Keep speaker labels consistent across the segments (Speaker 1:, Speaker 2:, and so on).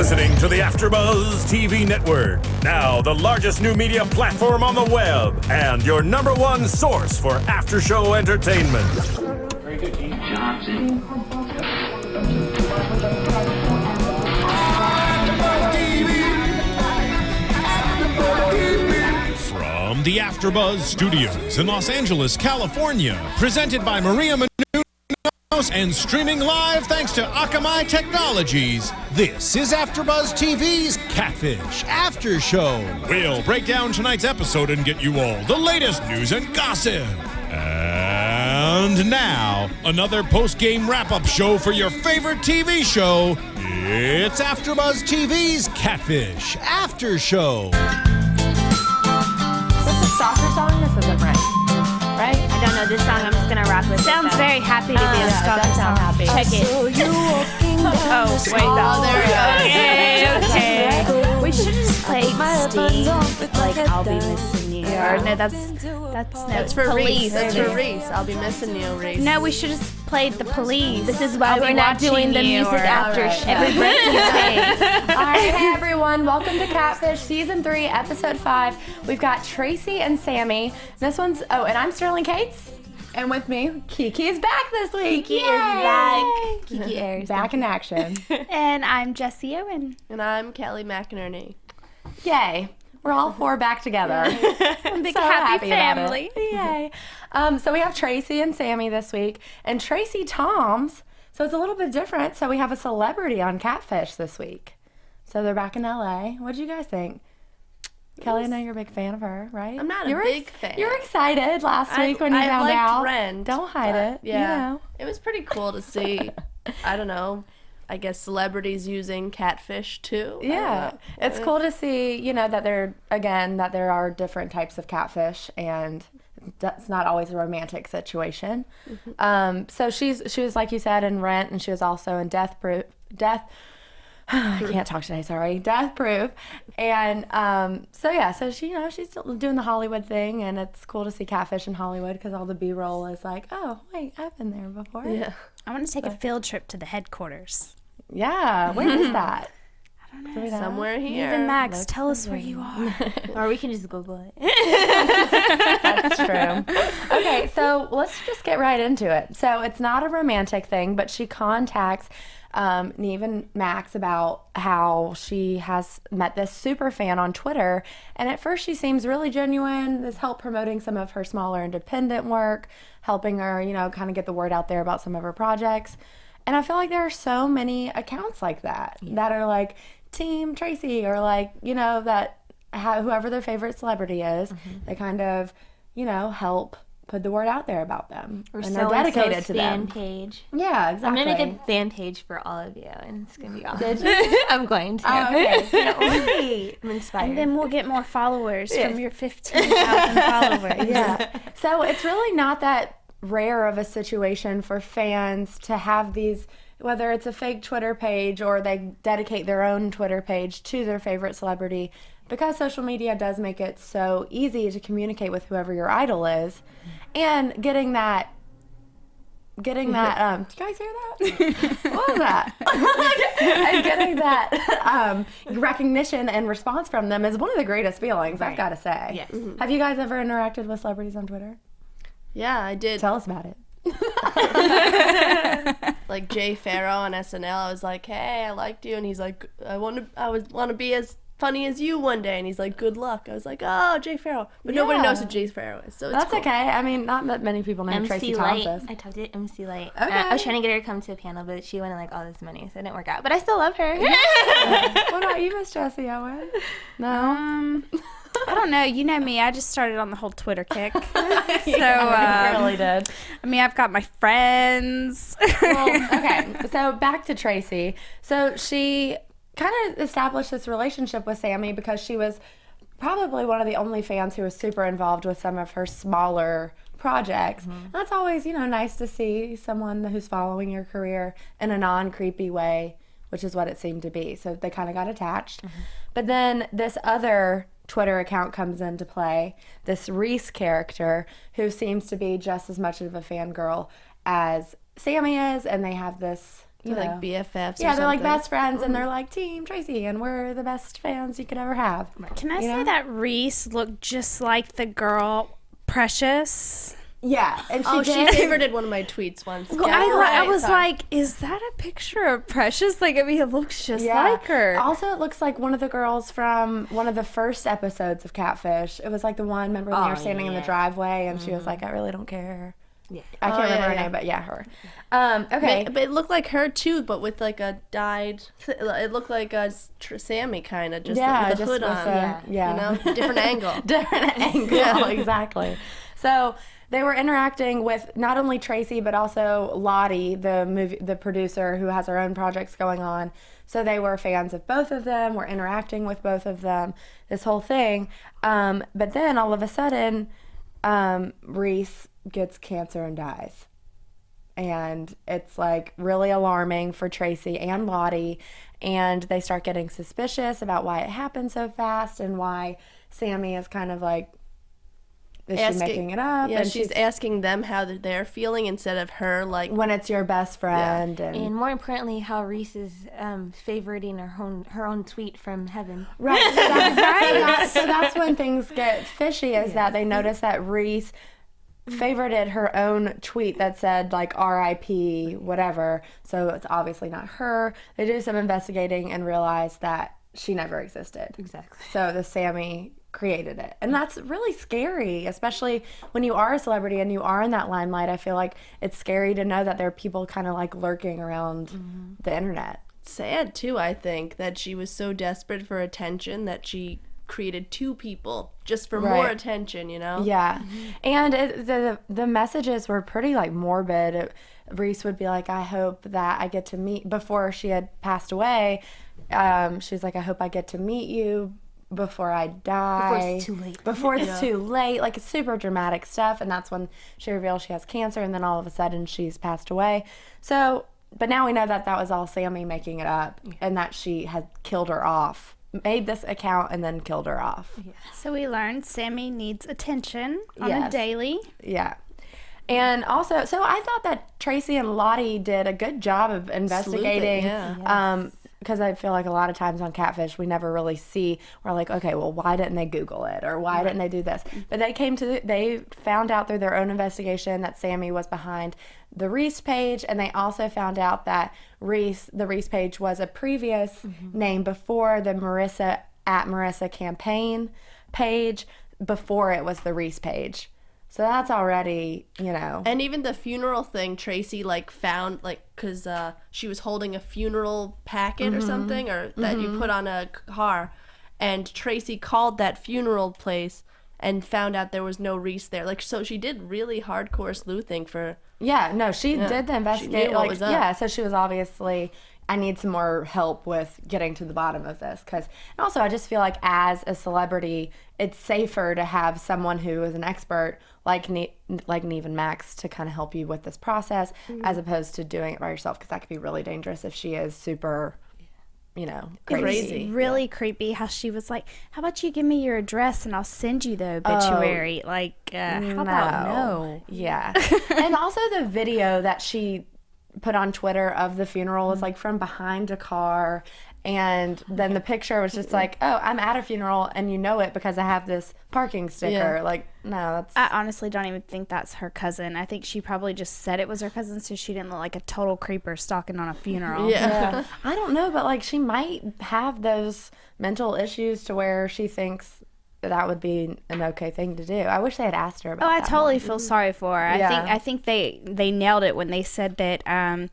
Speaker 1: listening to the AFTERBUZZ TV network, now the largest new media platform on the web, and your #1 source for after-show entertainment.
Speaker 2: Very good, Keith Johnson.
Speaker 3: From the AFTERBUZZ Studios in Los Angeles, California, presented by Maria Menounos and streaming live thanks to Akamai Technologies, this is AFTERBUZZ TV's Catfish After Show. We'll break down tonight's episode and get you all the latest news and gossip. And now, another post-game wrap-up show for your favorite TV show. It's AFTERBUZZ TV's Catfish After Show.
Speaker 4: Is this a soccer song? This isn't right. Right?
Speaker 5: I don't know this song. I'm just gonna rock with it. Sounds very happy to be a soccer
Speaker 4: does sound
Speaker 5: song.
Speaker 4: happy.
Speaker 5: Check it. Oh, wait.
Speaker 4: Oh, there we go.
Speaker 5: Okay. We should just play Steve. Like, I'll be missing you. Or no,
Speaker 4: That's for Reese. That's for Reese. I'll be missing you, Reese.
Speaker 5: No, we should just play the Police.
Speaker 4: This is why
Speaker 5: I'll
Speaker 4: we're
Speaker 5: be
Speaker 4: not
Speaker 5: watching
Speaker 4: doing the
Speaker 5: you,
Speaker 4: music
Speaker 5: or
Speaker 4: after show.
Speaker 5: every break you take.
Speaker 4: All right, hey everyone, welcome to Catfish Season 3, Episode 5. We've got Tracy and Sammy. This one's, and I'm Sterling Cates. And with me, Kiki is back this week.
Speaker 5: Kiki
Speaker 4: Yay!
Speaker 5: is back. Kiki Ayers.
Speaker 4: Back in action.
Speaker 5: And I'm Jessie Owens.
Speaker 6: And I'm Kelly McInerney.
Speaker 4: Yay. We're all four back together.
Speaker 5: Big
Speaker 4: So
Speaker 5: happy
Speaker 4: about
Speaker 5: family.
Speaker 4: it. Yay. So we have Tracy and Sammy this week. And Tracie Thoms. So it's a little bit different. So we have a celebrity on Catfish this week. So they're back in LA. What did you guys think? Kelly, I know you're a big fan of her, right?
Speaker 6: I'm not a big fan.
Speaker 4: You were excited last week when you found
Speaker 6: liked
Speaker 4: out.
Speaker 6: Rent,
Speaker 4: Don't hide it.
Speaker 6: Yeah.
Speaker 4: You know.
Speaker 6: It was pretty cool to see, I don't know, I guess celebrities using catfish too. I
Speaker 4: Yeah,
Speaker 6: don't know.
Speaker 4: it's cool to see, that there are different types of catfish, and that's not always a romantic situation.
Speaker 6: Mm-hmm.
Speaker 4: So she was, like you said, in Rent, and she was also in Death Proof. I can't talk today, sorry. Death Proof. And so she's still doing the Hollywood thing, and it's cool to see catfish in Hollywood because all the B-roll is like, oh, wait, I've been there before.
Speaker 6: Yeah.
Speaker 5: I want to take a field trip to the headquarters.
Speaker 4: Yeah, where is that?
Speaker 5: I don't know.
Speaker 6: Somewhere here.
Speaker 5: Even Max, tell us where you are.
Speaker 7: Or we can just Google it.
Speaker 4: That's true. Okay, so let's just get right into it. So it's not a romantic thing, but she contacts Neve and Max about how she has met this super fan on Twitter. And at first she seems really genuine, this help promoting some of her smaller independent work, helping her, kind of get the word out there about some of her projects. And I feel like there are so many accounts like that that are like Team Tracy, or like, that whoever their favorite celebrity is, they kind of, help put the word out there about them.
Speaker 7: Or
Speaker 4: and they're dedicated to
Speaker 7: fan
Speaker 4: them.
Speaker 7: page.
Speaker 4: Yeah, exactly.
Speaker 7: I'm going to get a fan page for all of you, and it's going to be awesome.
Speaker 4: Did you?
Speaker 7: I'm going to.
Speaker 4: Oh, okay.
Speaker 7: Wait, I'm inspired.
Speaker 5: And then we'll get more followers from your 15,000 followers.
Speaker 4: Yeah. So it's really not that rare of a situation for fans to have these, whether it's a fake Twitter page or they dedicate their own Twitter page to their favorite celebrity, because social media does make it so easy to communicate with whoever your idol is. And getting that, did you guys hear that? What was that? And getting that recognition and response from them is one of the greatest feelings, I've got to say.
Speaker 7: Yes.
Speaker 4: Have you guys ever interacted with celebrities on Twitter?
Speaker 6: Yeah, I did.
Speaker 4: Tell us about it.
Speaker 6: Like Jay Farrow on SNL, I was like, hey, I liked you. And he's like, I want to be as funny as you one day. And he's like, good luck. I was like, oh, Jay Farrow. But nobody knows who Jay Farrow is. So it's
Speaker 4: That's
Speaker 6: cool.
Speaker 4: okay. I mean, not that many people know who Tracie Thoms is.
Speaker 7: I talked to MC Light.
Speaker 4: Okay.
Speaker 7: I was trying to get her to come to a panel, but she wanted all this money, so it didn't work out. But I still love her.
Speaker 4: What about you, Miss Jessie Owens? No?
Speaker 5: I don't know. You know me. I just started on the whole Twitter kick. So,
Speaker 4: I really did.
Speaker 5: I mean, I've got my friends.
Speaker 4: Well, okay. So back to Tracy. So she kind of established this relationship with Sammy because she was probably one of the only fans who was super involved with some of her smaller projects. That's always, nice to see someone who's following your career in a non-creepy way, which is what it seemed to be. So they kind of got attached. But then this other Twitter account comes into play, this Reese character who seems to be just as much of a fangirl as Sammy is, and they have this, you
Speaker 6: They're
Speaker 4: know,
Speaker 6: like BFFs.
Speaker 4: yeah,
Speaker 6: or
Speaker 4: they're like
Speaker 6: something.
Speaker 4: best friends, and they're like Team Tracy, and we're the best fans you could ever have.
Speaker 5: Can I
Speaker 4: You
Speaker 5: say
Speaker 4: know?
Speaker 5: that Reese looked just like the girl Precious?
Speaker 4: Yeah, and she
Speaker 6: Oh,
Speaker 4: did.
Speaker 6: she favorited one of my tweets once.
Speaker 5: Well,
Speaker 6: Yeah,
Speaker 5: I was
Speaker 6: sorry.
Speaker 5: like, is that a picture of Precious? Like, I mean, it looks just like her.
Speaker 4: Also, it looks like one of the girls from one of the first episodes of Catfish. It was like the one, remember when they were standing in the driveway, and she was like, I really don't care.
Speaker 7: Yeah.
Speaker 4: I can't remember her name, but yeah, her. Okay.
Speaker 6: But it looked like her too, but with like a dyed. It looked like a Sammy kind of, just with a hood on.
Speaker 4: yeah.
Speaker 6: You know, different angle.
Speaker 4: Different angle, exactly. So they were interacting with not only Tracy but also Lottie, the producer who has her own projects going on. So they were fans of both of them, were interacting with both of them, this whole thing. But then all of a sudden, Reese gets cancer and dies. And it's like really alarming for Tracy and Lottie. And they start getting suspicious about why it happened so fast and why Sammy is kind of like, is she making it up?
Speaker 6: Yeah,
Speaker 4: and
Speaker 6: she's asking them how they're feeling instead of her, like,
Speaker 4: when it's your best friend.
Speaker 7: And more importantly, how Reese is favoriting her own tweet from heaven.
Speaker 4: Right. So that's, so that's when things get fishy, is that they notice that Reese favorited her own tweet that said like RIP whatever, so it's obviously not her. They do some investigating and realize that she never existed.
Speaker 7: Exactly.
Speaker 4: So the Sammy created it, and that's really scary, especially when you are a celebrity and you are in that limelight. I feel like it's scary to know that there are people kind of like lurking around the internet.
Speaker 6: sad too, I think, that she was so desperate for attention that she created two people just for more attention, you know?
Speaker 4: Yeah. And the messages were pretty like morbid. Reese would be like, I hope that I get to meet, before she had passed away, she's like, I hope I get to meet you before I die.
Speaker 7: Before it's too late.
Speaker 4: Before it's too late. Like, it's super dramatic stuff. And that's when she reveals she has cancer, and then all of a sudden she's passed away. So, but now we know that that was all Sammy making it up, and that she had killed her off. Made this account and then killed her off.
Speaker 5: So we learned Sammy needs attention on a
Speaker 4: Yes.
Speaker 5: daily.
Speaker 4: Yeah. And also, so I thought that Tracy and Lottie did a good job of investigating. Because I feel like a lot of times on Catfish, we never really see, we're like, okay, well, why didn't they Google it? Or why didn't they do this? But they found out through their own investigation that Sammy was behind the Reese page. And they also found out that the Reese page was a previous name before the Marissa campaign page, before it was the Reese page. So that's already, you know.
Speaker 6: And even the funeral thing, Tracy found because she was holding a funeral packet or something, or that you put on a car, and Tracy called that funeral place and found out there was no Reese there. So she did really hardcore sleuthing for.
Speaker 4: Yeah, no, she did the investigate.
Speaker 6: knew what was up.
Speaker 4: Yeah, so she was obviously, I need some more help with getting to the bottom of this. And also, I just feel like as a celebrity, it's safer to have someone who is an expert like Neve and Max to kind of help you with this process, as opposed to doing it by yourself, because that could be really dangerous if she is super, crazy.
Speaker 5: It was really creepy how she was like, how about you give me your address and I'll send you the obituary? How about no?
Speaker 4: Yeah. And also the video that she put on Twitter of the funeral was from behind a car, and then the picture was just like, oh, I'm at a funeral and you know it because I have this parking sticker. No, that's...
Speaker 5: I honestly don't even think that's her cousin. I think she probably just said it was her cousin so she didn't look like a total creeper stalking on a funeral.
Speaker 4: Yeah. I don't know, but she might have those mental issues to where she thinks that would be an okay thing to do. I wish they had asked her about that.
Speaker 5: I totally feel sorry for her.
Speaker 4: Yeah.
Speaker 5: I think they nailed it when they said that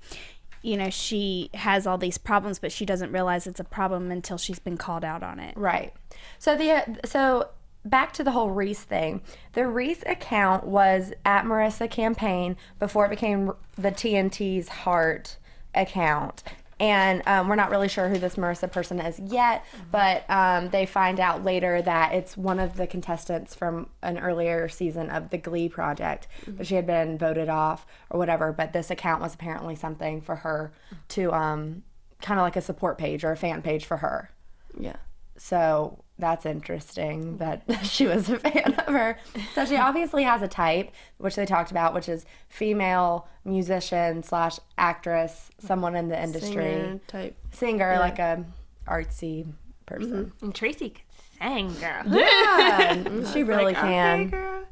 Speaker 5: she has all these problems, but she doesn't realize it's a problem until she's been called out on it.
Speaker 4: Right. So back to the whole Reese thing. The Reese account was at Marissa campaign before it became the TNT's Heart account. And we're not really sure who this Marissa person is yet, but they find out later that it's one of the contestants from an earlier season of the Glee project, but she had been voted off or whatever. But this account was apparently something for her to kind of like a support page or a fan page for her.
Speaker 6: Yeah.
Speaker 4: So that's interesting that she was a fan of her. So she obviously has a type, which they talked about, which is female musician / actress, someone in the industry.
Speaker 6: Singer type.
Speaker 4: Singer,
Speaker 6: Yeah.
Speaker 4: like a artsy person.
Speaker 7: And Tracy could sing, girl.
Speaker 4: Yeah, she really can.
Speaker 7: Okay, girl.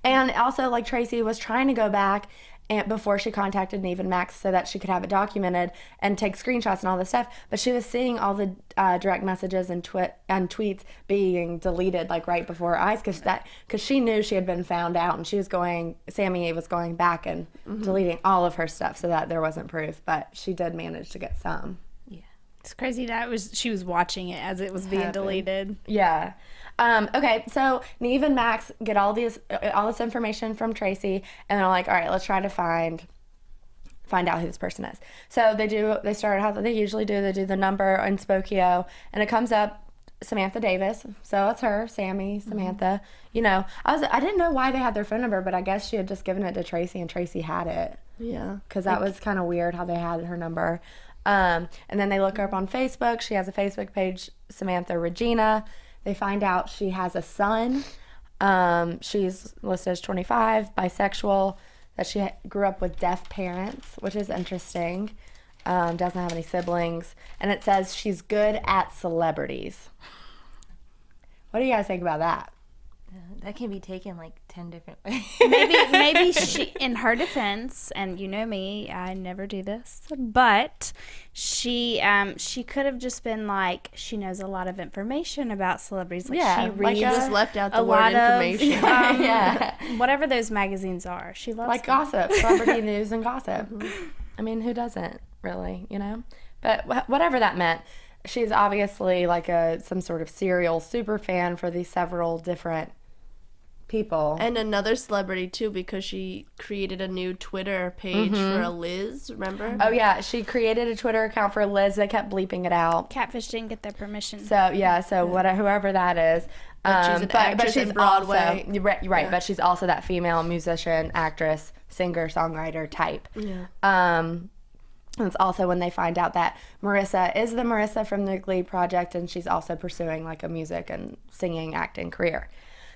Speaker 4: And also, like, Tracy was trying to go back and before she contacted Neve and Max so that she could have it documented and take screenshots and all this stuff. But she was seeing all the direct messages and tweets being deleted, like, right before her eyes because she knew she had been found out, and Sammy was going back and deleting all of her stuff so that there wasn't proof. But she did manage to get some.
Speaker 5: It's crazy that she was watching it as it was being deleted.
Speaker 4: Yeah. Okay, so Neve and Max get all this information from Tracy, and they're like, all right, let's try to find out who this person is. So they start how they usually do. They do the number in Spokio, and it comes up Samantha Davis. So it's her, Sammy, Samantha. You know, I didn't know why they had their phone number, but I guess she had just given it to Tracy, and Tracy had it.
Speaker 6: Yeah.
Speaker 4: Because that was kind of weird how they had her number. And then they look her up on Facebook. She has a Facebook page, Samantha Regina. They find out she has a son. She's listed as 25, bisexual, that she grew up with deaf parents, which is interesting. Doesn't have any siblings. And it says she's good at celebrities. What do you guys think about that?
Speaker 7: That can be taken like 10 different ways.
Speaker 5: Maybe she, in her defense, and you know me, I never do this, but she could have just been like, she knows a lot of information about celebrities. Like,
Speaker 4: Yeah,
Speaker 5: she
Speaker 4: like
Speaker 5: reads
Speaker 6: Just left out the
Speaker 5: a
Speaker 6: word
Speaker 5: lot of
Speaker 6: information.
Speaker 4: Yeah.
Speaker 5: whatever those magazines are. She loves
Speaker 4: Like
Speaker 5: them.
Speaker 4: gossip, celebrity news and gossip. I mean, who doesn't, really, you know? But whatever that meant, she's obviously like some sort of serial super fan for these several different people.
Speaker 6: And another celebrity too, because she created a new Twitter page for a Liz, remember?
Speaker 4: Oh yeah, she created a Twitter account for Liz. They kept bleeping it out.
Speaker 5: Catfish didn't get their permission.
Speaker 4: So yeah, whoever that is.
Speaker 6: But she's an actress in Broadway.
Speaker 4: Also, right, but she's also that female musician, actress, singer, songwriter type.
Speaker 6: Yeah.
Speaker 4: And it's also when they find out that Marissa is the Marissa from the Glee Project, and she's also pursuing like a music and singing, acting career.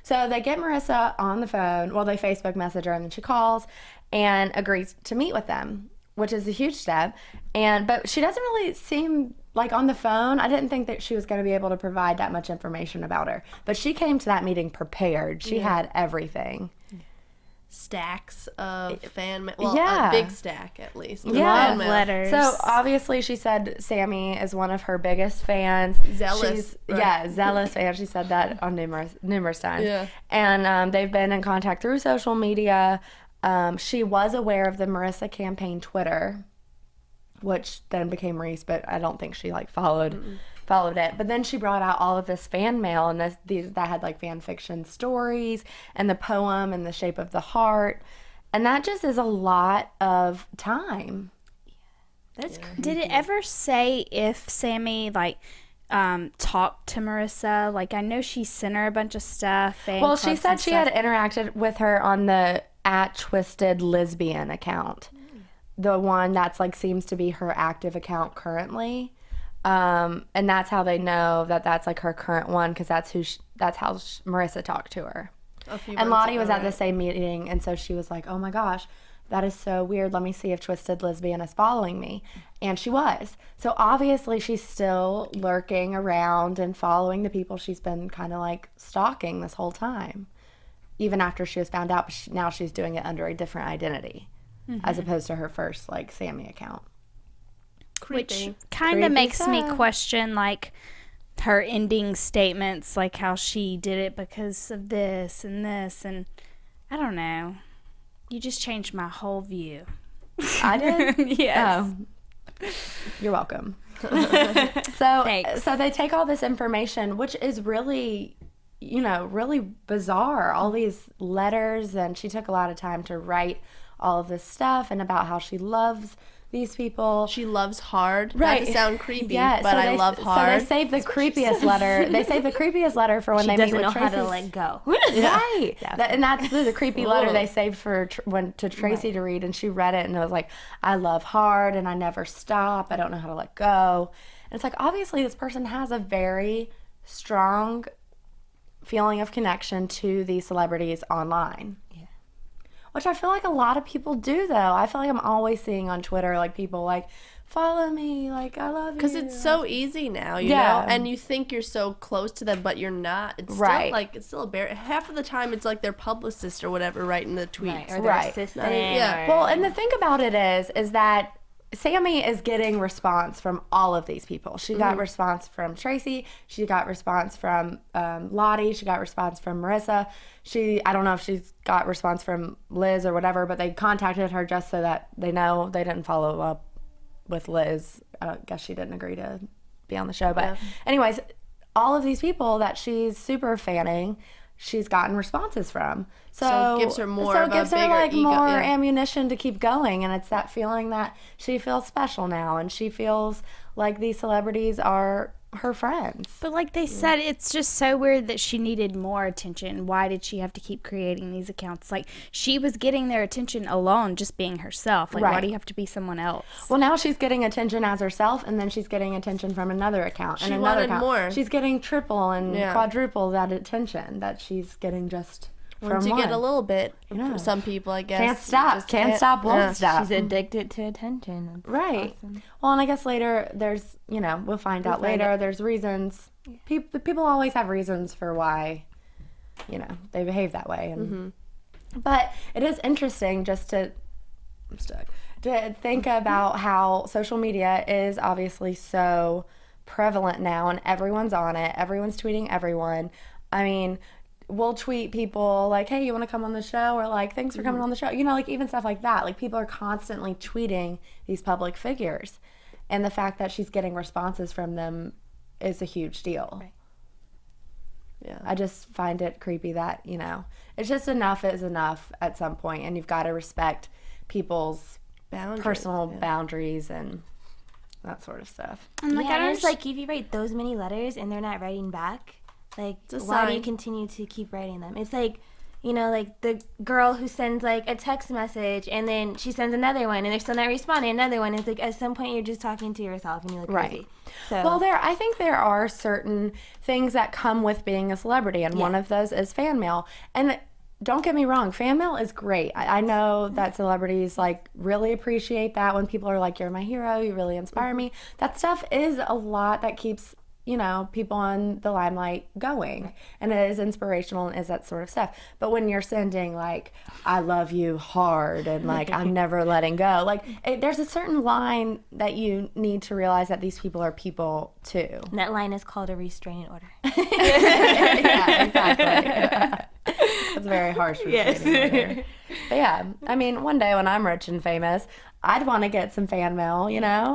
Speaker 4: So they get Marissa on the phone. Well, they Facebook message her, and then she calls and agrees to meet with them, which is a huge step. But she doesn't really seem like on the phone. I didn't think that she was going to be able to provide that much information about her. But she came to that meeting prepared. She had everything.
Speaker 6: Stacks of fan
Speaker 4: Yeah.
Speaker 6: a big stack at least.
Speaker 4: Yeah.
Speaker 5: Love letters.
Speaker 4: So obviously she said Sammy is one of her biggest fans.
Speaker 6: Zealous, right.
Speaker 4: Yeah, zealous fan. She said that on numerous times.
Speaker 6: Yeah.
Speaker 4: And they've been in contact through social media. She was aware of the Marissa campaign Twitter, which then became Reese, but I don't think she like followed it. But then she brought out all of this fan mail and these that had like fan fiction stories and the poem and the shape of the heart. And that just is a lot of time.
Speaker 7: That's crazy.
Speaker 5: Did it ever say if Sammy like talked to Marissa? Like, I know she sent her a bunch of stuff.
Speaker 4: Well, she said she had interacted with her on the @TwistedLesbian account. The one that's like seems to be her active account currently. And that's how they know that that's like her current one, because that's how Marissa talked to her. And Lottie was at the same meeting, and so she was like, oh my gosh, that is so weird. Let me see if Twisted Lesbian is following me. And she was. So obviously she's still lurking around and following the people she's been kind of like stalking this whole time. Even after she was found out, but now she's doing it under a different identity, as opposed to her first like Sammy account.
Speaker 5: Which kind of makes me question like her ending statements, like how she did it because of this, and I don't know. You just changed my whole view.
Speaker 4: I did?
Speaker 5: Yes.
Speaker 4: Oh. You're welcome. So
Speaker 5: Thanks.
Speaker 4: So they take all this information, which is really, really bizarre. All these letters, and she took a lot of time to write all of this stuff and about how she loves these people.
Speaker 6: She loves hard.
Speaker 4: Right.
Speaker 6: Not to sound creepy,
Speaker 4: Yeah,
Speaker 6: but I love hard.
Speaker 4: So they save the creepiest letter. They save the creepiest letter for when
Speaker 7: She
Speaker 4: they meet
Speaker 7: doesn't
Speaker 4: with
Speaker 7: know
Speaker 4: Tracy.
Speaker 7: how to let go.
Speaker 4: Right. And that's the creepy letter
Speaker 6: Whoa.
Speaker 4: they saved for to Tracy to read, and she read it and it was like, I love hard and I never stop. I don't know how to let go. And it's like, obviously this person has a very strong feeling of connection to these celebrities online. Yeah. Which I feel like a lot of people do, though. I feel like I'm always seeing on Twitter, like, people, like, follow me, like, I love you.
Speaker 6: Because it's so easy now, you know? And you think you're so close to them, but you're not. It's still, like, it's still a bear. Half of the time, it's like their publicist or whatever writing the tweets.
Speaker 7: Or their assistant.
Speaker 6: Yeah.
Speaker 4: Well, and the thing about it is that Sammy is getting response from all of these people. She got response from Tracy. She got response from Lottie. She got response from Marissa. I don't know if she's got response from Liz or whatever, but they contacted her just so that they know. They didn't follow up with Liz. I guess she didn't agree to be on the show. But anyways, all of these people that she's super fanning, she's gotten responses from. So it gives her more of a bigger ego, more ammunition to keep going, and it's that feeling that she feels special now, and she feels like these celebrities are her friends.
Speaker 5: But like they said, it's just so weird that she needed more attention. Why did she have to keep creating these accounts? Like, she was getting their attention alone, just being herself. Like, why do you have to be someone else?
Speaker 4: Well, now she's getting attention as herself, and then she's getting attention from another account and another account. More. She's getting triple and quadruple that attention that she's getting just
Speaker 6: once you get a little bit. For some people, I guess.
Speaker 4: Can't stop. Can't stop. Won't stop.
Speaker 7: She's addicted to attention.
Speaker 4: That's awesome. Well, and I guess later there's, we'll find out later. There's reasons. People always have reasons for why, they behave that way. And but it is interesting just to think about how social media is obviously so prevalent now, and everyone's on it. Everyone's tweeting everyone. I mean, we'll tweet people like, hey, you want to come on the show? Or like, thanks for coming on the show. Like even stuff like that. Like people are constantly tweeting these public figures. And the fact that she's getting responses from them is a huge deal. Right. Yeah. I just find it creepy that, it's just enough is enough at some point, and you've got to respect people's personal boundaries and that sort of stuff.
Speaker 7: And like, it's like if you write those many letters and they're not writing back, like, why do you continue to keep writing them? It's like, like the girl who sends, like, a text message and then she sends another one and they're still not responding. Another one. It's like, at some point, you're just talking to yourself and you look crazy. So.
Speaker 4: Well, I think there are certain things that come with being a celebrity, and one of those is fan mail. And don't get me wrong, fan mail is great. I know that celebrities, like, really appreciate that when people are like, you're my hero, you really inspire me. That stuff is a lot that keeps people on the limelight going, and it is inspirational and is that sort of stuff. But when you're sending like, I love you hard and like, I'm never letting go, like there's a certain line that you need to realize that these people are people too.
Speaker 7: And that line is called a restraining order.
Speaker 4: Yeah, exactly. That's a very harsh restraining order. But yeah, I mean, one day when I'm rich and famous, I'd want to get some fan mail,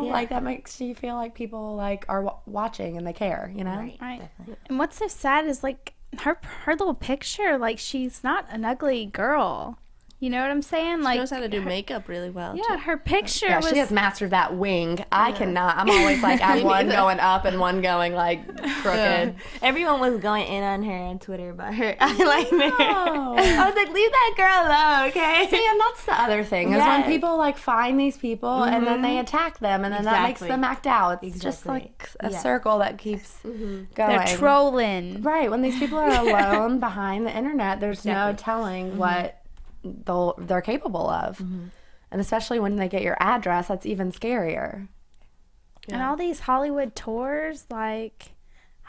Speaker 4: like that makes you feel like people like are watching and they care,
Speaker 5: Right. Definitely. And what's so sad is like her little picture, like she's not an ugly girl. You know what I'm saying? Like,
Speaker 6: she knows how to do makeup really well.
Speaker 5: Yeah, her picture was...
Speaker 4: she has mastered that wing. I cannot. I'm always like, I have one going up and one going like crooked.
Speaker 7: Everyone was going in on her on Twitter about her eyeliner. I was like, leave that girl alone, okay?
Speaker 4: See, and that's the other thing, is when people like find these people and then they attack them, and then that makes them act out. It's just like a circle that keeps going.
Speaker 5: They're trolling.
Speaker 4: Right. When these people are alone behind the internet, there's no telling what they're capable of. And especially when they get your address, that's even scarier.
Speaker 5: And all these Hollywood tours, like,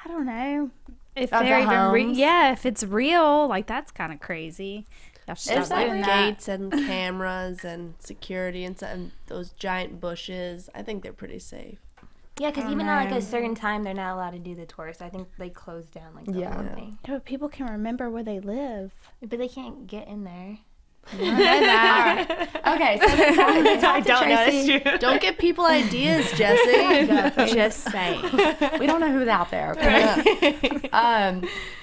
Speaker 5: I don't know if they're even if it's real, like that's kind of crazy.
Speaker 6: There's like gates and cameras and security and those giant bushes. I think they're pretty safe.
Speaker 7: Yeah, because even at like a certain time, they're not allowed to do the tour. So I think they closed down like the whole thing.
Speaker 5: Yeah, but people can remember where they live,
Speaker 7: but they can't get in there.
Speaker 4: Okay, so they talked to Tracy.
Speaker 6: Don't give people ideas, Jessie.
Speaker 5: Just saying.
Speaker 4: We don't know who's out there. Okay?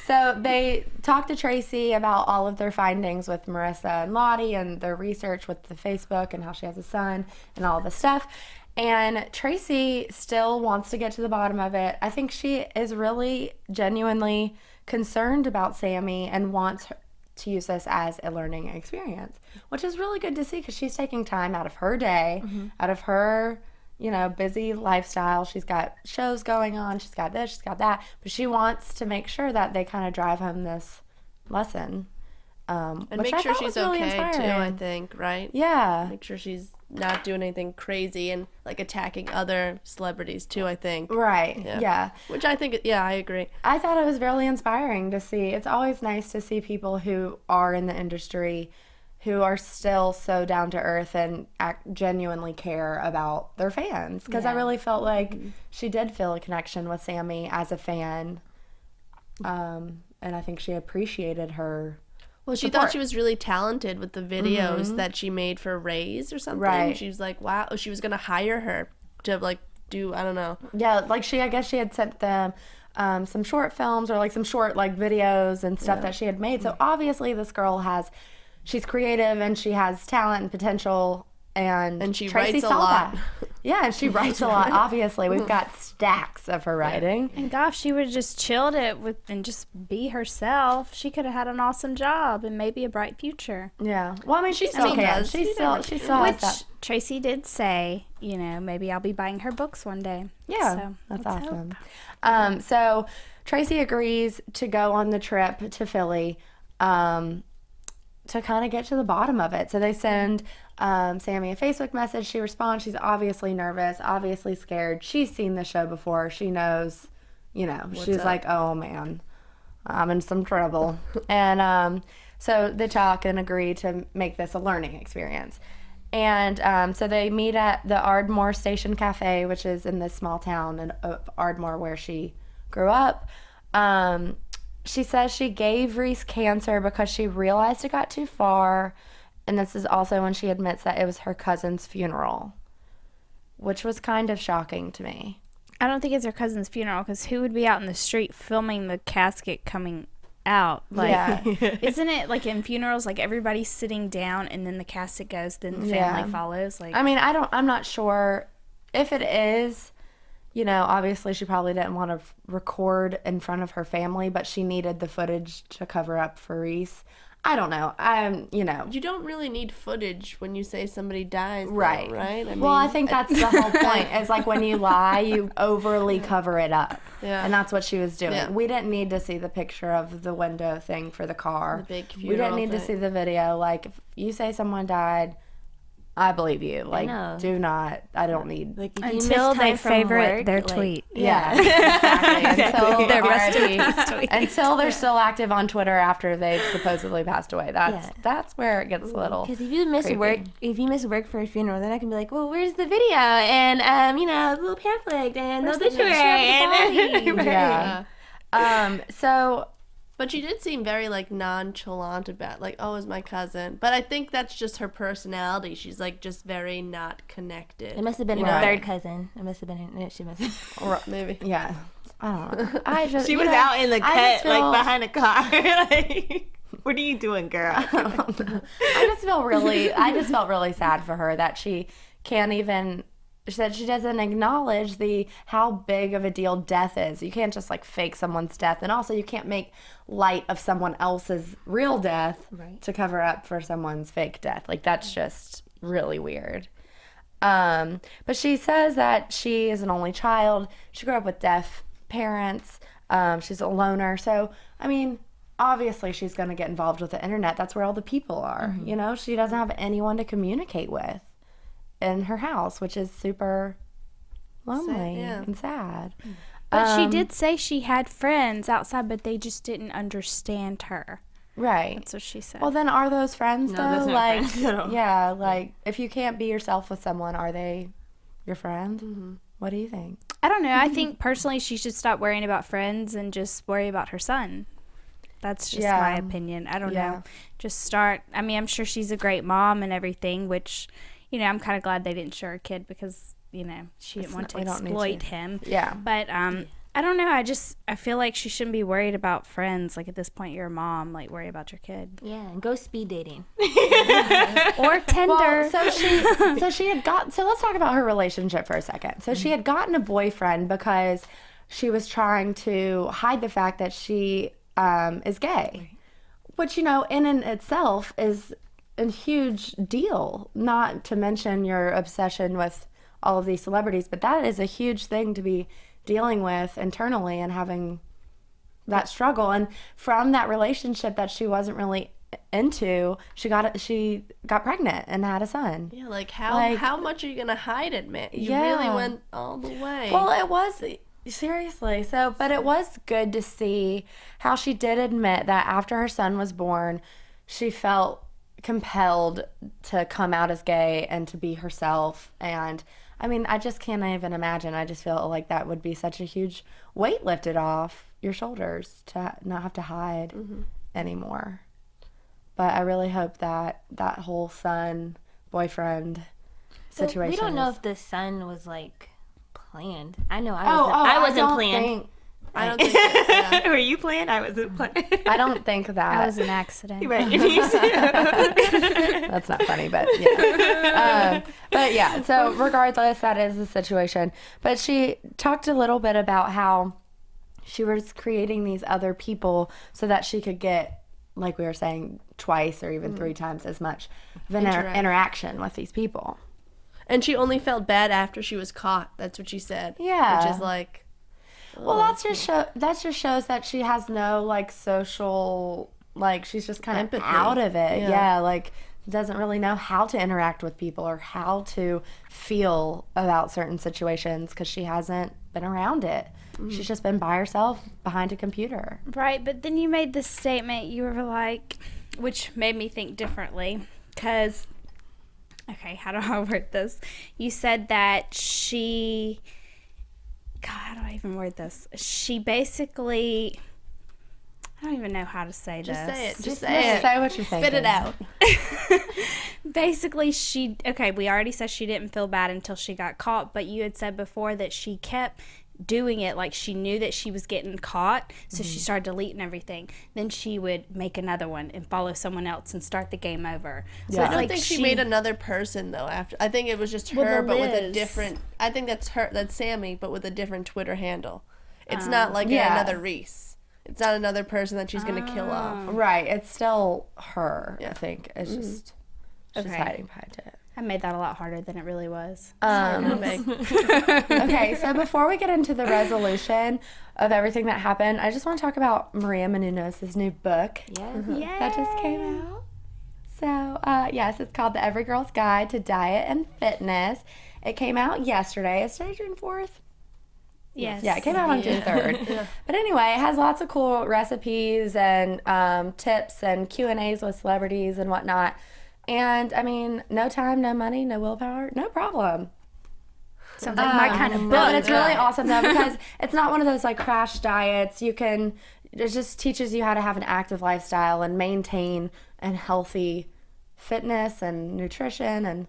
Speaker 4: So they talked to Tracy about all of their findings with Marissa and Lottie and their research with the Facebook and how she has a son and all this stuff. And Tracy still wants to get to the bottom of it. I think she is really genuinely concerned about Sammy and wants to use this as a learning experience, which is really good to see, because she's taking time out of her day, out of her busy lifestyle. She's got shows going on. She's got this, she's got that. But she wants to make sure that they kind of drive home this lesson.
Speaker 6: And
Speaker 4: which
Speaker 6: make
Speaker 4: I
Speaker 6: sure
Speaker 4: thought
Speaker 6: she's
Speaker 4: was really
Speaker 6: okay too, I
Speaker 4: inspiring.
Speaker 6: think, right?
Speaker 4: Yeah.
Speaker 6: Make sure she's not doing anything crazy and like attacking other celebrities too, I think.
Speaker 4: Right.
Speaker 6: Yeah.
Speaker 4: Yeah.
Speaker 6: Which I think, yeah, I agree.
Speaker 4: I thought it was really inspiring to see. It's always nice to see people who are in the industry who are still so down to earth and genuinely care about their fans. Because I really felt like she did feel a connection with Sammy as a fan. And I think she appreciated her.
Speaker 6: Well, she thought she was really talented with the videos that she made for Raise or something.
Speaker 4: Right.
Speaker 6: She was like, wow. She was going to hire her to like do, I don't know.
Speaker 4: Yeah, like I guess she had sent them some short films or like some short like videos and stuff that she had made. So obviously this girl she's creative and she has talent and potential, and
Speaker 6: she
Speaker 4: Tracy
Speaker 6: writes a
Speaker 4: saw
Speaker 6: lot.
Speaker 4: that. Yeah, and she writes a lot. Obviously, we've got stacks of her writing.
Speaker 5: And gosh, she would have just chilled it and just be herself. She could have had an awesome job and maybe a bright future.
Speaker 4: Yeah. Well, I mean, she still
Speaker 6: still
Speaker 4: can.
Speaker 6: does.
Speaker 4: She still has
Speaker 5: Which
Speaker 4: that.
Speaker 5: Tracy did say, maybe I'll be buying her books one day.
Speaker 4: Yeah,
Speaker 5: So,
Speaker 4: that's
Speaker 5: let's hope.
Speaker 4: awesome. So Tracy agrees to go on the trip to Philly to kind of get to the bottom of it. So they send Sammy a Facebook message. She responds. She's obviously nervous, obviously scared. She's seen the show before. She knows, she's like, oh man, I'm in some trouble. And so they talk and agree to make this a learning experience. And so they meet at the Ardmore Station Cafe, which is in this small town of Ardmore where she grew up. She says she gave Reese cancer because she realized it got too far. And this is also when she admits that it was her cousin's funeral, which was kind of shocking to me.
Speaker 5: I don't think it's her cousin's funeral, because who would be out in the street filming the casket coming out? Like,
Speaker 4: Yeah.
Speaker 5: isn't it like in funerals, like everybody's sitting down and then the casket goes, then the family follows? Like,
Speaker 4: I mean, I'm not sure if it is, obviously she probably didn't want to record in front of her family, but she needed the footage to cover up for Reese. I don't know.
Speaker 6: You don't really need footage when you say somebody dies, though,
Speaker 4: Right.
Speaker 6: right?
Speaker 4: I think that's the whole point. Is like when you lie, you overly cover it up.
Speaker 6: Yeah.
Speaker 4: And that's what she was doing.
Speaker 6: Yeah.
Speaker 4: We didn't need to see the picture of the window thing for the car.
Speaker 6: The big
Speaker 4: We didn't
Speaker 6: funeral
Speaker 4: need to
Speaker 6: thing.
Speaker 4: see the video. Like, if you say someone died, I believe you. Like,
Speaker 7: know.
Speaker 4: do not. I don't need.
Speaker 7: Like, if you miss
Speaker 5: until they
Speaker 7: time from
Speaker 5: favorite
Speaker 7: work,
Speaker 5: their
Speaker 7: like,
Speaker 5: tweet.
Speaker 4: Yeah, exactly. Until
Speaker 5: Their rest in
Speaker 4: RIP.
Speaker 5: peace tweet.
Speaker 4: Until they're still active on Twitter after they've supposedly passed away.
Speaker 7: Yeah.
Speaker 4: That's where it gets a little.
Speaker 7: Because if you miss
Speaker 4: creepy.
Speaker 7: work for a funeral, then I can be like, well, where's the video and the little pamphlet and the obituary and
Speaker 4: Right. Yeah. So.
Speaker 6: But she did seem very like nonchalant about like, oh, it's my cousin. But I think that's just her personality. She's like just very not connected.
Speaker 7: It must have been her
Speaker 4: Right.
Speaker 7: third cousin. It must have been her. She must have.
Speaker 6: Maybe.
Speaker 4: Yeah. I don't know. I just
Speaker 7: She was out in the cut, like behind a car. Like, what are you doing, girl?
Speaker 4: I just felt really sad for her that she can't even. She said she doesn't acknowledge how big of a deal death is. You can't just like fake someone's death, and also you can't make light of someone else's real death to cover up for someone's fake death. Like that's just really weird. But she says that she is an only child. She grew up with deaf parents. She's a loner. So I mean, obviously she's going to get involved with the internet. That's where all the people are. She doesn't have anyone to communicate with in her house, which is super lonely and sad.
Speaker 5: But she did say she had friends outside, but they just didn't understand her.
Speaker 4: Right.
Speaker 5: That's what she said.
Speaker 4: Well, then are those friends though?
Speaker 7: those aren't
Speaker 4: Like,
Speaker 7: friends at all.
Speaker 4: yeah, like if you can't be yourself with someone, are they your friend? What do you think?
Speaker 5: I don't know. I think personally she should stop worrying about friends and just worry about her son. That's just my opinion. I don't know. Just start. I mean, I'm sure she's a great mom and everything, which, I'm kind of glad they didn't show her kid because, she didn't want to
Speaker 4: we don't need
Speaker 5: exploit
Speaker 4: to.
Speaker 5: him.
Speaker 4: Yeah.
Speaker 5: But I don't know. I feel like she shouldn't be worried about friends. Like at this point, you're a mom. Like worry about your kid
Speaker 7: Yeah, and go speed dating.
Speaker 5: or Tinder.
Speaker 4: Well, so let's talk about her relationship for a second. So she had gotten a boyfriend because she was trying to hide the fact that she is gay, which, in and itself is a huge deal, not to mention your obsession with all of these celebrities. But that is a huge thing to be dealing with internally and having that struggle. And from that relationship that she wasn't really into, she got pregnant and had a son.
Speaker 6: Yeah, like how much are you gonna hide it, man? You really went all the way.
Speaker 4: Well, it was seriously so, but it was good to see how she did admit that after her son was born, she felt compelled to come out as gay and to be herself. And I mean, I just can't even imagine. I just feel like that would be such a huge weight lifted off your shoulders to not have to hide anymore. But I really hope that that whole son boyfriend situation.
Speaker 7: We don't know if the son was like planned. I know I wasn't planned.
Speaker 6: I don't think that,
Speaker 7: Were you planned? I wasn't planned.
Speaker 4: I don't think that.
Speaker 5: That was an accident.
Speaker 7: Right.
Speaker 4: That's not funny, but yeah. But yeah, so regardless, that is the situation. But she talked a little bit about how she was creating these other people so that she could get, like we were saying, twice or even 3 times as much of an interaction with these people.
Speaker 6: And she only felt bad after she was caught. That's what she said.
Speaker 4: Yeah.
Speaker 6: Which is like...
Speaker 4: Well, that just shows that she has no, like, social, like, she's just kind of
Speaker 6: empathy.
Speaker 4: out of it. Yeah, like, doesn't really know how to interact with people or how to feel about certain situations because she hasn't been around it. She's just been by herself behind a computer.
Speaker 5: Right, but then you made this statement, you were like, which made me think differently, because, okay, how do I word this? You said that she... God, how do I even word this? She basically, I don't even know how to say
Speaker 6: Just
Speaker 5: this.
Speaker 6: say it. Just
Speaker 4: Say
Speaker 6: say it.
Speaker 4: what you're thinking.
Speaker 6: Spit it out.
Speaker 5: Basically, we already said she didn't feel bad until she got caught, but you had said before that she kept doing it like she knew that she was getting caught, so she started deleting everything. Then she would make another one and follow someone else and start the game over. So
Speaker 6: I
Speaker 5: it's
Speaker 6: don't
Speaker 5: like
Speaker 6: think she made another person though. After I think it was just
Speaker 5: With
Speaker 6: her,
Speaker 5: a
Speaker 6: but with a
Speaker 5: Liz.
Speaker 6: different. I think that's her. That's Sammy, but with a different Twitter handle. It's not like
Speaker 4: Yeah.
Speaker 6: another Reese. It's not another person that she's gonna kill off.
Speaker 4: Right, it's still her,
Speaker 6: Yeah.
Speaker 4: I think. It's just, she's
Speaker 5: Okay.
Speaker 4: hiding behind it.
Speaker 5: I made that a lot harder than it really was.
Speaker 4: Okay, so before we get into the resolution of everything that happened, I just want to talk about Maria Menounos' new book that just came out. So, yes, it's called The Every Girl's Guide to Diet and Fitness. It came out yesterday. Is today June 4th?
Speaker 5: Yes.
Speaker 4: Yeah, it came out on June 3rd. But anyway, it has lots of cool recipes and tips and Q&As with celebrities and whatnot. And, I mean, no time, no money, no willpower, no problem.
Speaker 5: Sounds like my kind of book.
Speaker 4: No, but it's really awesome, though, because it's not one of those, like, crash diets. It just teaches you how to have an active lifestyle and maintain a healthy fitness and nutrition and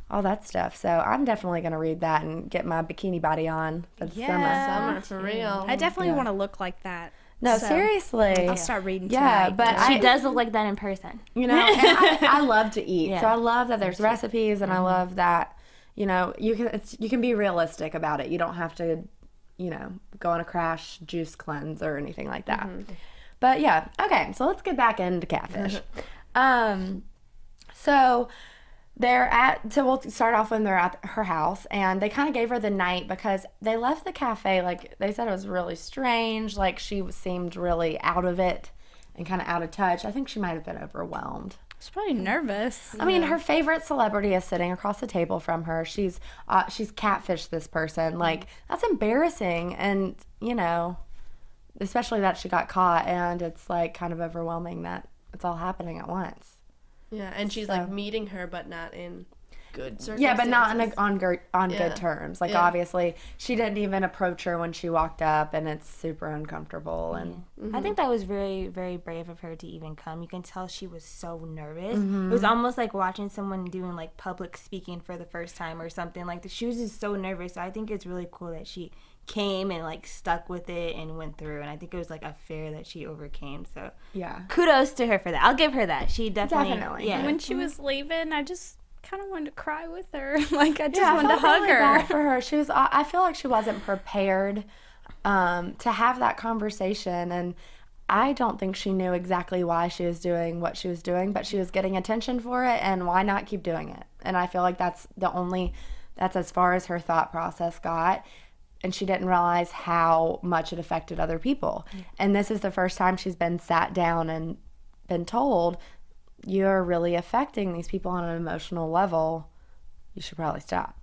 Speaker 4: all that stuff. So I'm definitely going to read that and get my bikini body on for the
Speaker 6: Summer for real.
Speaker 5: I definitely want to look like that.
Speaker 4: No,
Speaker 5: So,
Speaker 4: seriously.
Speaker 5: I'll start reading
Speaker 4: Yeah,
Speaker 5: tonight.
Speaker 4: but
Speaker 7: She does look like that in person.
Speaker 4: you know, and I love to eat.
Speaker 7: Yeah.
Speaker 4: So I love that there's recipes, and I love that, you know, you can be realistic about it. You don't have to, you know, go on a crash juice cleanse or anything like that. But yeah, okay, so let's get back into Catfish. So we'll start off when they're at her house, and they kind of gave her the night because they left the cafe, like, they said it was really strange, like, she seemed really out of it and kind of out of touch. I think she might have been overwhelmed.
Speaker 5: She's probably nervous.
Speaker 4: I mean, her favorite celebrity is sitting across the table from her. She's catfished this person. Like, that's embarrassing, and, you know, especially that she got caught, and it's, like, kind of overwhelming that it's all happening at once.
Speaker 6: Yeah, and she's like meeting her, but not in good circumstances.
Speaker 4: Yeah, but not on
Speaker 6: Yeah.
Speaker 4: good terms. Like,
Speaker 6: Yeah.
Speaker 4: obviously, she didn't even approach her when she walked up, and it's super uncomfortable. And
Speaker 7: I think that was very, very brave of her to even come. You can tell she was so nervous. It was almost like watching someone doing like public speaking for the first time or something. Like, she was just so nervous. So I think it's really cool that she came and like stuck with it and went through. And I think it was like a fear that she overcame. So
Speaker 4: yeah,
Speaker 7: kudos to her for that. I'll give her that. She definitely.
Speaker 4: Yeah.
Speaker 5: When she was leaving, I just kind of wanted to cry with her. Like, I just
Speaker 4: I
Speaker 5: wanted to
Speaker 4: felt
Speaker 5: hug
Speaker 4: really
Speaker 5: her.
Speaker 4: bad for her. She was. I feel like she wasn't prepared to have that conversation, and I don't think she knew exactly why she was doing what she was doing, but she was getting attention for it, and why not keep doing it? And I feel like that's the only that's as far as her thought process got. And she didn't realize how much it affected other people. And this is the first time she's been sat down and been told, you're really affecting these people on an emotional level. You should probably stop.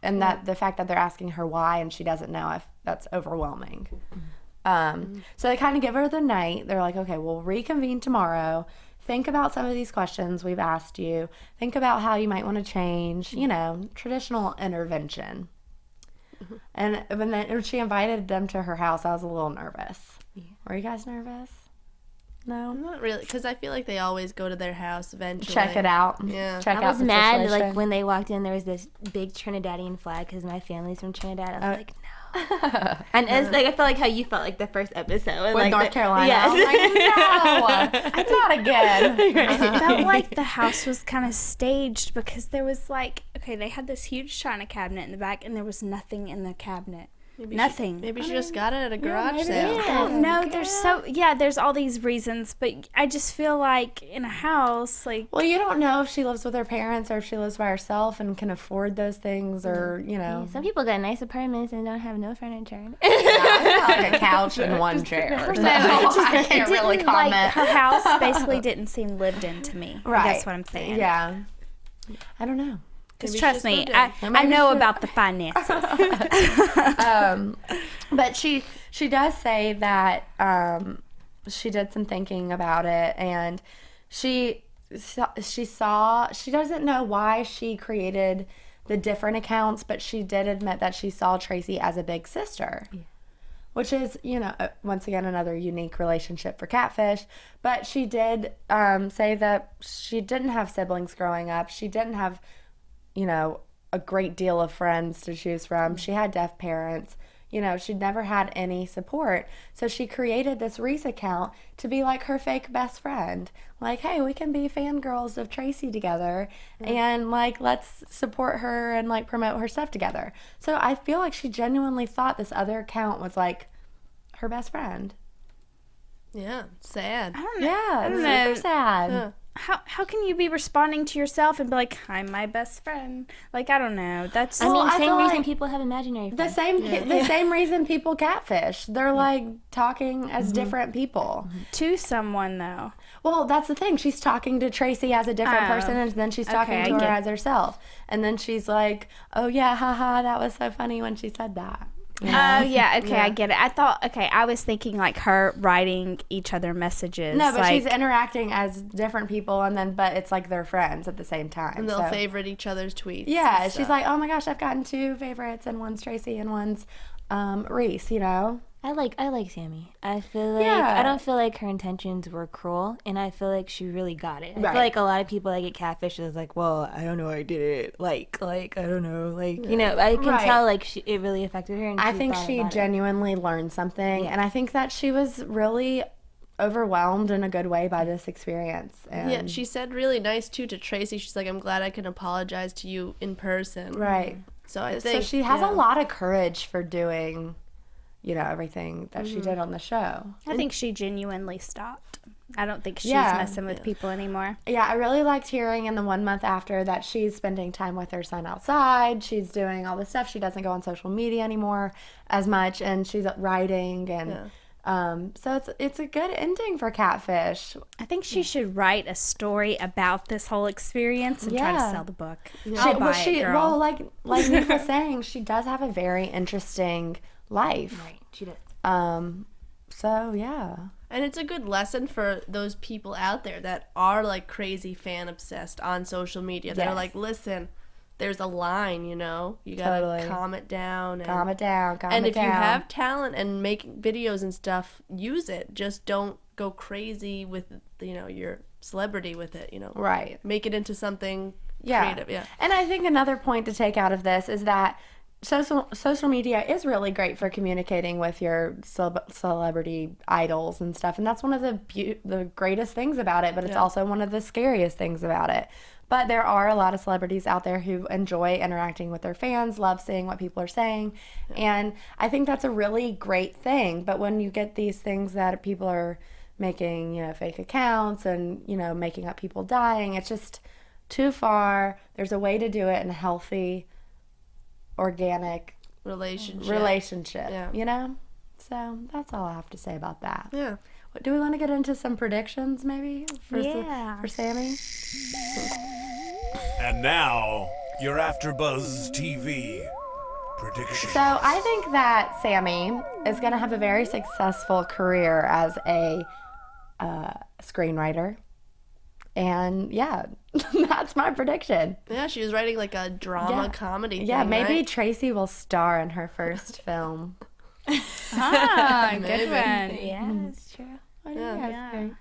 Speaker 4: And that the fact that they're asking her why and she doesn't know, if that's overwhelming. So they kind of give her the night. They're like, okay, we'll reconvene tomorrow. Think about some of these questions we've asked you. Think about how you might want to change, you know, traditional intervention. And when she invited them to her house, I was a little nervous. Were you guys nervous? No?
Speaker 6: Not really, because I feel like they always go to their house eventually.
Speaker 4: Check it out.
Speaker 6: Yeah.
Speaker 4: Check
Speaker 7: I
Speaker 4: out
Speaker 7: was
Speaker 4: the
Speaker 7: mad
Speaker 4: situation.
Speaker 7: like when they walked in. There was this big Trinidadian flag because my family's from Trinidad. I was like, no. And it's like I felt like how you felt like the first episode
Speaker 4: With
Speaker 7: like
Speaker 4: North Carolina.
Speaker 7: Yes.
Speaker 4: I was like, no, not again.
Speaker 5: I felt like the house was kind of staged because there was like, okay, they had this huge china cabinet in the back and there was nothing in the cabinet. Nothing.
Speaker 6: Maybe she just got it at a garage sale.
Speaker 5: Yeah, no, there's all these reasons, but I just feel like in a house, like,
Speaker 4: Well, you don't know if she lives with her parents or if she lives by herself and can afford those things or, you know.
Speaker 7: Some people got nice apartments and don't have no furniture.
Speaker 4: Like a couch and one chair. So I can't really
Speaker 5: like,
Speaker 4: comment.
Speaker 5: her house basically didn't seem lived in to me.
Speaker 4: Right.
Speaker 5: That's what I'm saying.
Speaker 4: Yeah. I don't know.
Speaker 5: Because
Speaker 6: Maybe she
Speaker 5: trust
Speaker 6: just
Speaker 5: me,
Speaker 6: moved in.
Speaker 5: I know about the finances.
Speaker 4: But she does say that she did some thinking about it, and she doesn't know why she created the different accounts, but she did admit that she saw Tracy as a big sister. Yeah. Which is, you know, once again, another unique relationship for Catfish. But she did say that she didn't have siblings growing up. She didn't have, you know, a great deal of friends to choose from. She had deaf parents. You know, she'd never had any support. So she created this Reese account to be like her fake best friend. Like, hey, we can be fangirls of Tracy together and like, let's support her and like promote her stuff together. So I feel like she genuinely thought this other account was like her best friend.
Speaker 6: Yeah, sad.
Speaker 5: I don't know.
Speaker 4: Yeah, it's
Speaker 5: know.
Speaker 4: super sad.
Speaker 6: Yeah.
Speaker 5: How can you be responding to yourself and be like, I'm my best friend? Like, I don't know. That's
Speaker 7: I mean,
Speaker 4: I
Speaker 7: same
Speaker 4: feel
Speaker 7: reason
Speaker 4: like
Speaker 7: people have imaginary
Speaker 4: The
Speaker 7: friends.
Speaker 4: same reason people catfish. They're like talking as different people.
Speaker 5: to someone, though.
Speaker 4: Well, that's the thing. She's talking to Tracy as a different
Speaker 5: Oh.
Speaker 4: person, and then she's talking
Speaker 5: Okay,
Speaker 4: to
Speaker 5: I
Speaker 4: her
Speaker 5: get
Speaker 4: as herself. And then she's like, "Oh yeah, haha, that was so funny when she said that."
Speaker 5: Oh, yeah, okay, I get it. I was thinking like her writing each other messages.
Speaker 4: No, but
Speaker 5: like,
Speaker 4: she's interacting as different people, and then but it's like they're friends at the same time.
Speaker 6: And they'll
Speaker 4: so.
Speaker 6: favorite each other's tweets.
Speaker 4: Yeah,
Speaker 6: and
Speaker 4: she's
Speaker 6: stuff.
Speaker 4: like, "Oh my gosh, I've gotten 2 favorites, and one's Tracy and one's Reese." You know.
Speaker 7: I like Sammy. I feel like
Speaker 4: Yeah.
Speaker 7: I don't feel like her intentions were cruel, and I feel like she really got it. I
Speaker 4: Right.
Speaker 7: feel like a lot of people that get catfish is like, well, I don't know, I did it. Like I don't know, like you know, I can
Speaker 4: Right.
Speaker 7: tell like it really affected her. And
Speaker 4: I
Speaker 7: she
Speaker 4: think
Speaker 7: thought
Speaker 4: she
Speaker 7: about it.
Speaker 4: genuinely learned something, and I think that she was really overwhelmed in a good way by this experience. And
Speaker 6: Yeah, she said really nice too to Tracy. She's like, I'm glad I can apologize to you in person.
Speaker 4: right.
Speaker 6: So I
Speaker 4: So
Speaker 6: think
Speaker 4: she has
Speaker 6: yeah.
Speaker 4: a lot of courage for doing, you know, everything that she did on the show.
Speaker 5: I think she genuinely stopped. I don't think she's
Speaker 4: Yeah.
Speaker 5: messing with people anymore.
Speaker 4: Yeah, I really liked hearing in the 1 month after that she's spending time with her son outside. She's doing all this stuff. She doesn't go on social media anymore as much, and she's writing and. So it's a good ending for Catfish.
Speaker 5: I think she should write a story about this whole experience and try to
Speaker 4: Yeah.
Speaker 5: sell the book.
Speaker 4: Well, like Nick was saying, she does have a very interesting life.
Speaker 7: Right, she does.
Speaker 4: So yeah.
Speaker 6: And it's a good lesson for those people out there that are like crazy fan obsessed on social media. That are
Speaker 4: Yes.
Speaker 6: like, listen, there's a line, you know, you gotta
Speaker 4: Totally.
Speaker 6: calm it down. And,
Speaker 4: Calm it down.
Speaker 6: and if you have talent and make videos and stuff, use it. Just don't go crazy with, you know, your celebrity with it. You know,
Speaker 4: Right.
Speaker 6: Make it into something
Speaker 4: Yeah.
Speaker 6: creative. Yeah.
Speaker 4: And I think another point to take out of this is that social media is really great for communicating with your celebrity idols and stuff, and that's one of the greatest things about it, but it's also one of the scariest things about it. But there are a lot of celebrities out there who enjoy interacting with their fans, love seeing what people are saying, and I think that's a really great thing. But when you get these things that people are making, you know, fake accounts and, you know, making up people dying, it's just too far. There's a way to do it in a healthy organic
Speaker 6: relationship. Yeah.
Speaker 4: You know? So that's all I have to say about that.
Speaker 6: Yeah.
Speaker 4: Do we want to get into some predictions maybe for Sammy?
Speaker 1: And now, your AfterBuzz TV predictions.
Speaker 4: So I think that Sammy is going to have a very successful career as a screenwriter. And yeah, that's my prediction.
Speaker 6: Yeah, she was writing like a drama comedy
Speaker 4: Yeah,
Speaker 6: thing,
Speaker 4: maybe
Speaker 6: right?
Speaker 4: Tracy will star in her first film.
Speaker 5: Good one.
Speaker 7: Yeah, that's true.
Speaker 4: What do you guys think?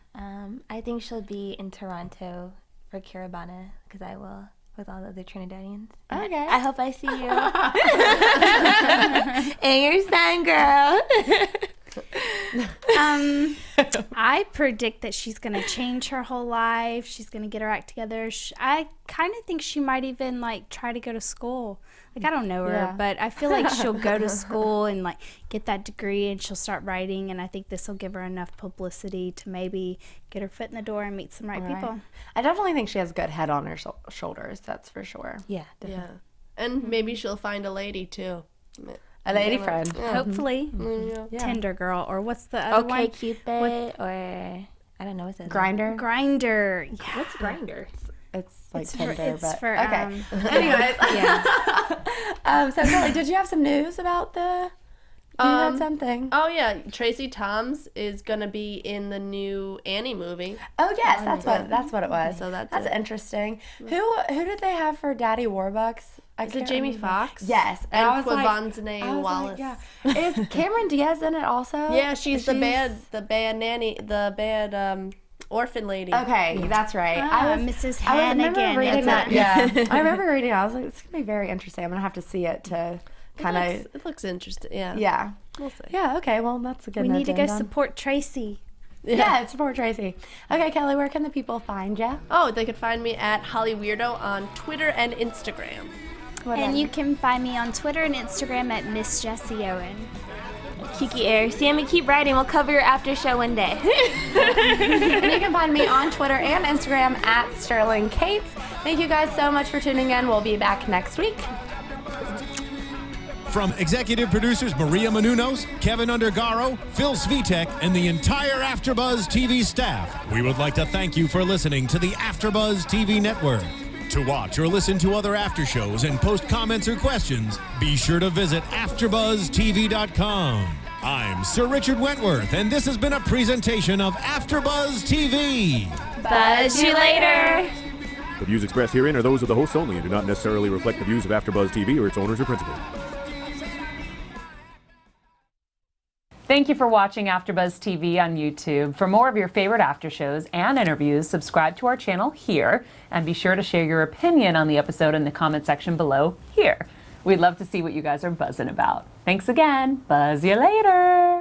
Speaker 7: I think she'll be in Toronto for Caravana because I will with all the other Trinidadians.
Speaker 4: Okay.
Speaker 7: I hope I see you. And your son, girl.
Speaker 5: I predict that she's going to change her whole life. She's going to get her act together. I kind of think she might even like try to go to school. Like, I don't know her, but I feel like she'll go to school and like get that degree and she'll start writing. And I think this will give her enough publicity to maybe get her foot in the door and meet some right people.
Speaker 4: I definitely think she has a good head on her shoulders. That's for sure.
Speaker 7: Yeah, definitely.
Speaker 6: Yeah. And maybe she'll find a lady too.
Speaker 4: A lady friend.
Speaker 5: Hopefully. Tinder girl. Or what's the other one?
Speaker 7: Okay, Cupid, or I don't know what's that.
Speaker 4: Grinder.
Speaker 5: Grinder. Yeah.
Speaker 7: What's Grinder?
Speaker 4: It's like
Speaker 5: It's
Speaker 4: Tinder,
Speaker 5: for,
Speaker 4: okay.
Speaker 5: anyways.
Speaker 4: So Kelly, did you have some news about the? You had something.
Speaker 6: Oh yeah, Tracie Thoms is gonna be in the new Annie movie.
Speaker 4: Oh yes, that's what it was.
Speaker 6: So that's
Speaker 4: interesting. Who did they have for Daddy Warbucks?
Speaker 6: Is it Jamie Foxx?
Speaker 4: Yes,
Speaker 6: And
Speaker 4: I was like-
Speaker 6: Quavonzane
Speaker 4: I was
Speaker 6: Wallace.
Speaker 4: Like, yeah. Is Cameron Diaz in it also?
Speaker 6: Yeah, she's the bad nanny, the bad orphan lady.
Speaker 4: Okay, that's right.
Speaker 5: Mrs.
Speaker 4: I remember
Speaker 5: Hannigan.
Speaker 4: reading
Speaker 5: That's
Speaker 4: that. Yeah, I remember reading it. I was like, it's gonna be very interesting. I'm gonna have to see it to kind of.
Speaker 6: It looks interesting. Yeah.
Speaker 4: Yeah.
Speaker 6: We'll see.
Speaker 4: Yeah. Okay. Well, that's a good.
Speaker 5: We need to go
Speaker 4: addendum.
Speaker 5: support Tracy.
Speaker 4: Yeah, support Tracy. Okay, Kelly, where can the people find you?
Speaker 6: Oh, they could find me at Holly Weirdo on Twitter and Instagram.
Speaker 5: And you can find me on Twitter and Instagram at Miss Jessie Owens.
Speaker 7: Kiki Ayers. Sammy, keep writing. We'll cover your after show one day.
Speaker 4: And you can find me on Twitter and Instagram at Sterling Cates. Thank you guys so much for tuning in. We'll be back next week.
Speaker 3: From executive producers Maria Menounos, Kevin Undergaro, Phil Svitek, and the entire AfterBuzz TV staff, we would like to thank you for listening to the AfterBuzz TV network. To watch or listen to other after shows and post comments or questions, be sure to visit AfterBuzzTV.com. I'm Sir Richard Wentworth, and this has been a presentation of AfterBuzz TV.
Speaker 7: Buzz you later.
Speaker 8: The views expressed herein are those of the hosts only and do not necessarily reflect the views of AfterBuzz TV or its owners or principals.
Speaker 9: Thank you for watching AfterBuzz TV on YouTube. For more of your favorite after shows and interviews, subscribe to our channel here, and be sure to share your opinion on the episode in the comment section below here. We'd love to see what you guys are buzzing about. Thanks again. Buzz you later.